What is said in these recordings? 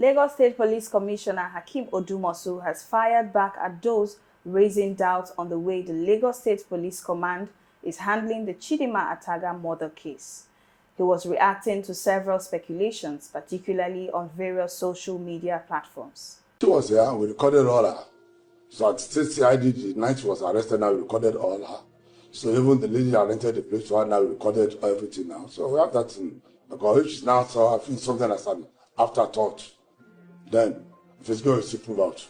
Lagos State Police Commissioner Hakeem Odumosu has fired back at those raising doubts on the way the Lagos State Police Command is handling the Chidinma Ataga murder case. He was reacting to several speculations, particularly on various social media platforms. She was here, we recorded all her. So at CID, the night she was arrested, now we recorded all her. So even the lady that rented the place to her, now we recorded everything now. So we have that in, because if she's now saw, I think something as an afterthought, then if it's going to prove out.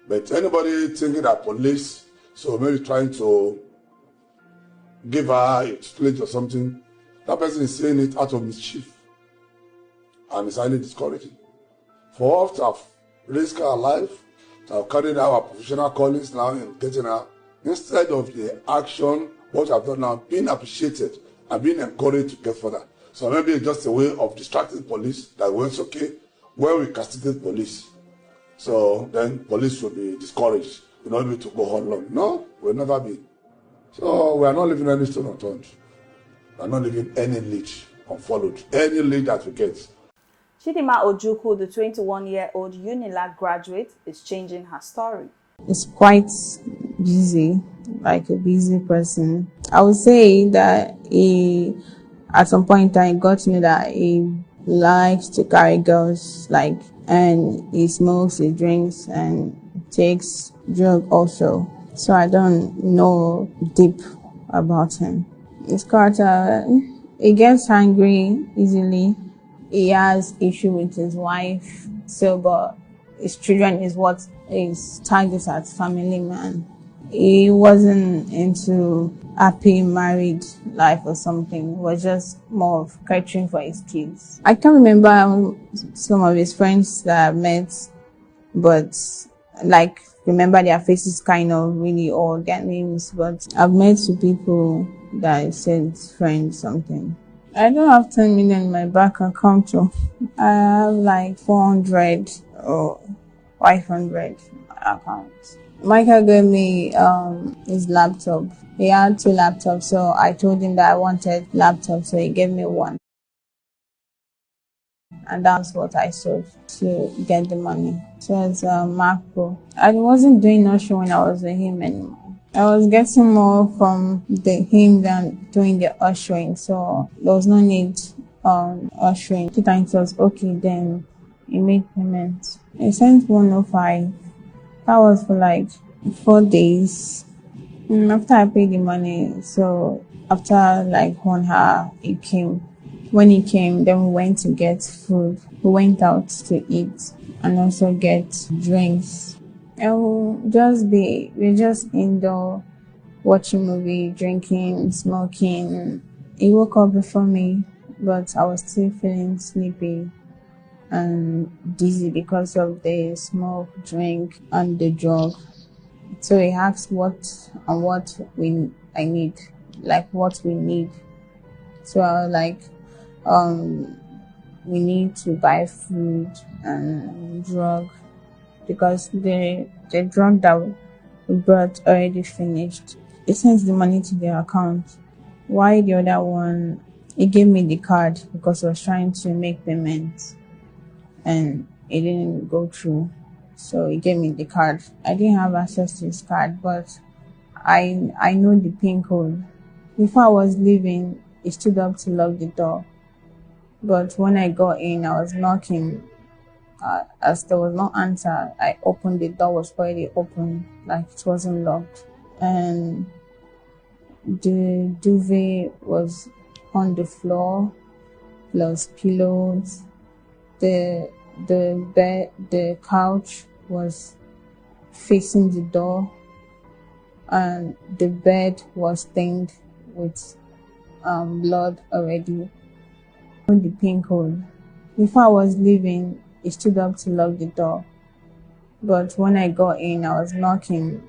But anybody thinking that police, so maybe trying to give her a split or something, that person is saying it out of mischief. And it's highly discouraging. For us to have risked our life, to have carried out our professional callings now in getting her, instead of the action, what I've done now, being appreciated and being encouraged to get further. So maybe it's just a way of distracting police that when it's okay, when we castigate police, so then police will be discouraged. We'll not be able to go on long. No, we'll never be. So we are not leaving any stone unturned. We are not leaving any lead unfollowed. Any lead that we get. Chidinma Ojukwu, the 21-year-old UNILAG graduate, is changing her story. It's quite busy, like a busy person. I would say that at some point in time, got to know that he likes to carry girls, and he smokes, he drinks, and takes drugs also. So I don't know deep about him. His character, he gets angry easily. He has issue with his wife, but his children is what is targeted as family man. He wasn't into happy married life or something. He was just more of catering for his kids. I can't remember some of his friends that I met, but remember their faces kind of really, or their names, but I've met two people that I said friends something. I don't have 10 million in my bank account, so I have 400 or 500 accounts. Michael gave me his laptop. He had 2 laptops, so I told him that I wanted laptops, so he gave me one. And that's what I sold to get the money. So it's a Mac Pro. I wasn't doing ushering when I was with him anymore. I was getting more from him than doing the ushering, so there was no need ushering. 2 times was okay, then he made payments. He sent 105. That was for 4 days. After I paid the money, so after 1 hour, he came. When he came, then we went to get food. We went out to eat and also get drinks. And we're just indoor, watching movie, drinking, smoking. He woke up before me, but I was still feeling sleepy and dizzy because of the smoke, drink, and the drug. So he asked what I need, what we need. So I was we need to buy food and drug, because the drug that we brought already finished. He sent the money to their account. Why the other one, he gave me the card because I was trying to make payments and it didn't go through. So he gave me the card. I didn't have access to his card, but I know the PIN code. Before I was leaving, he stood up to lock the door. But when I got in, I was knocking. As there was no answer, I opened the door, was already open, it wasn't locked. And the duvet was on the floor, plus pillows. The bed, the couch was facing the door, and the bed was stained with blood already. The PIN code. Before I was leaving, he stood up to lock the door. But when I got in, I was knocking.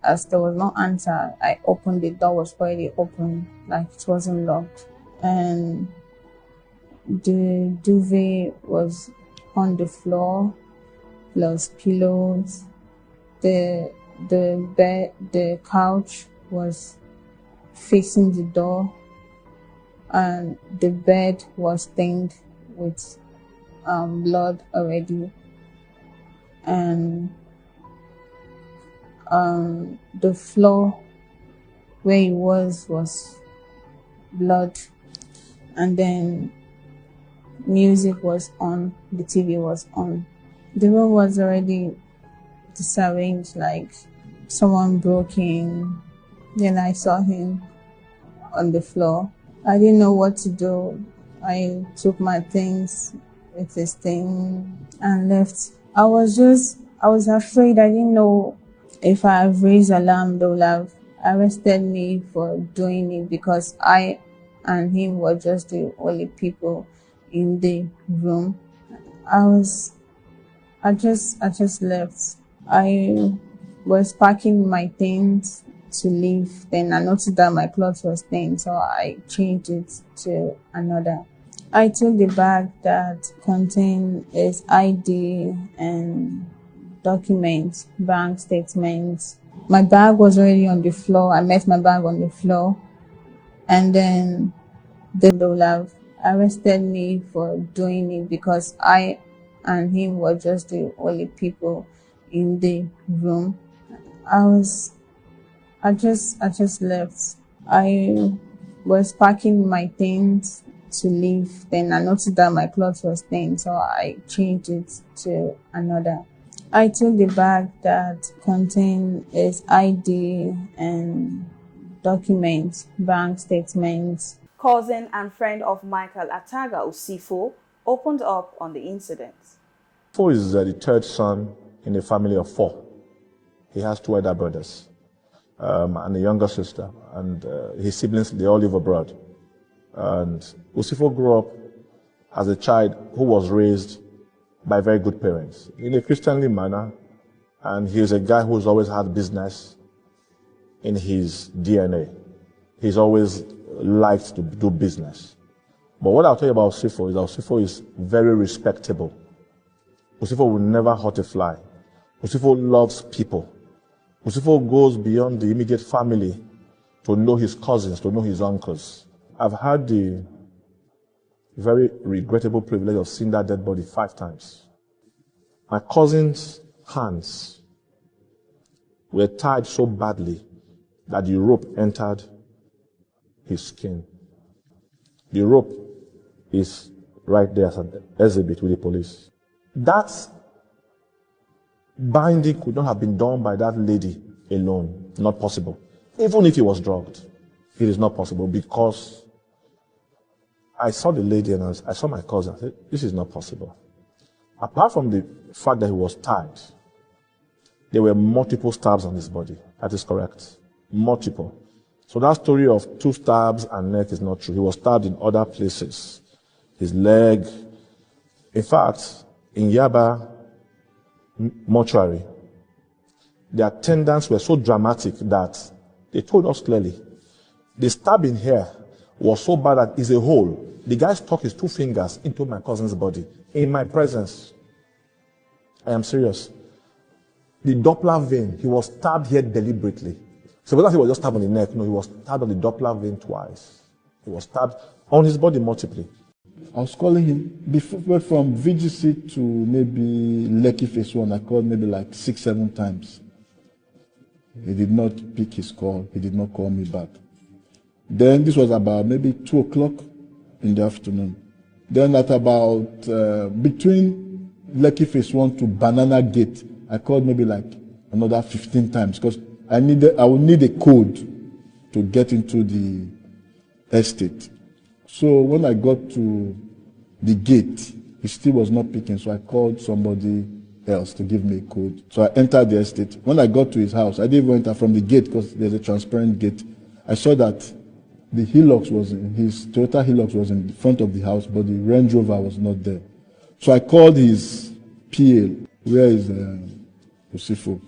As there was no answer, I opened the door, was already open, it wasn't locked. And the duvet was on the floor, plus pillows. The bed, the couch was facing the door, and the bed was stained with blood already, and the floor where he was blood, and then music was on, the TV was on. The room was already disarranged, like someone broke in. Then I saw him on the floor. I didn't know what to do. I took my things with his thing and left. I was afraid. I didn't know if I have raised alarm, they would have arrested me for doing it, because I and him were just the only people in the room. I just left. I was packing my things to leave. Then I noticed that my clothes was stained, so I changed it to another. I took the bag that contained his ID and documents, bank statements. My bag was already on the floor. I met my bag on the floor, and then they would have arrested me for doing it, because I and him were just the only people in the room. I just left. I was packing my things to leave. Then I noticed that my clothes was stained, so I changed it to another. I took the bag that contained his ID and documents, bank statements. Cousin and friend of Michael, Ataga Usifo, opened up on the incident. Usifo is the third son in a family of 4. He has 2 elder brothers and a younger sister, and his siblings, they all live abroad. And Usifo grew up as a child who was raised by very good parents in a Christianly manner, and he is a guy who's always had business in his DNA. He's always liked to do business. But what I'll tell you about Usifo is that Usifo is very respectable. Usifo will never hurt a fly. Usifo loves people. Usifo goes beyond the immediate family to know his cousins, to know his uncles. I've had the very regrettable privilege of seeing that dead body 5 times. My cousin's hands were tied so badly that the rope entered his skin. The rope is right there as an exhibit with the police. That binding could not have been done by that lady alone. Not possible. Even if he was drugged, it is not possible, because I saw the lady and I saw my cousin. I said, this is not possible. Apart from the fact that he was tied, there were multiple stabs on his body. That is correct. Multiple. So that story of 2 stabs and neck is not true. He was stabbed in other places. His leg. In fact, in Yaba mortuary, the attendants were so dramatic that they told us clearly, the stabbing here was so bad that it's a hole. The guy stuck his 2 fingers into my cousin's body in my presence. I am serious. The Doppler vein, he was stabbed here deliberately. So whether he was just stabbed on the neck, no, he was stabbed on the Doppler vein twice. He was stabbed on his body multiply. I was calling him before, from VGC to maybe Lekki phase 1. I called maybe like 6-7 times. He did not pick his call. He did not call me back. Then this was about maybe 2 o'clock in the afternoon. Then at about between Lekki phase 1 to Banana Gate, I called maybe like another 15 times, because I would need a code to get into the estate. So when I got to the gate, he still was not picking, so I called somebody else to give me a code. So I entered the estate. When I got to his house, I didn't even enter from the gate because there's a transparent gate. I saw that the Hilux was in, his Toyota Hilux was in the front of the house, but the Range Rover was not there. So I called his PA, where is Usifo.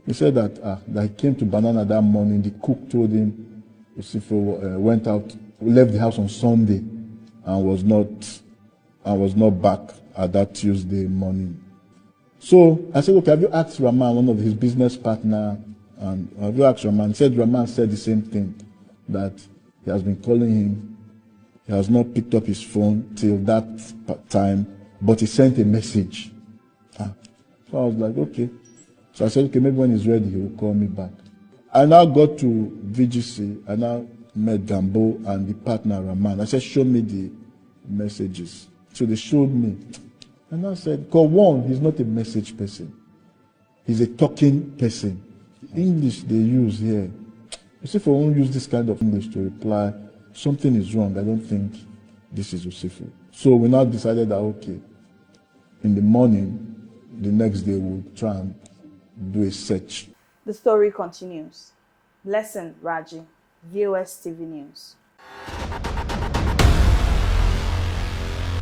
He said that he came to Banana that morning. The cook told him Usifo went out, left the house on Sunday, and was not back at that Tuesday morning. So I said, okay, have you asked Rahman, one of his business partner, and have you asked Rahman? He said Rahman said the same thing, that he has been calling him. He has not picked up his phone till that time. but he sent a message. So I was like, okay. So I said, okay, maybe when he's ready, he will call me back. I now got to VGC. I now met Gambo and the partner, Rahman. I said, show me the messages. So they showed me. And I said, because one, he's not a message person. He's a talking person. The English they use here, you see, if I won't use this kind of English to reply, something is wrong. I don't think this is useful. So we now decided that, okay, in the morning, the next day we'll try and do a search. The story continues. Blessing Raji, VOS TV News.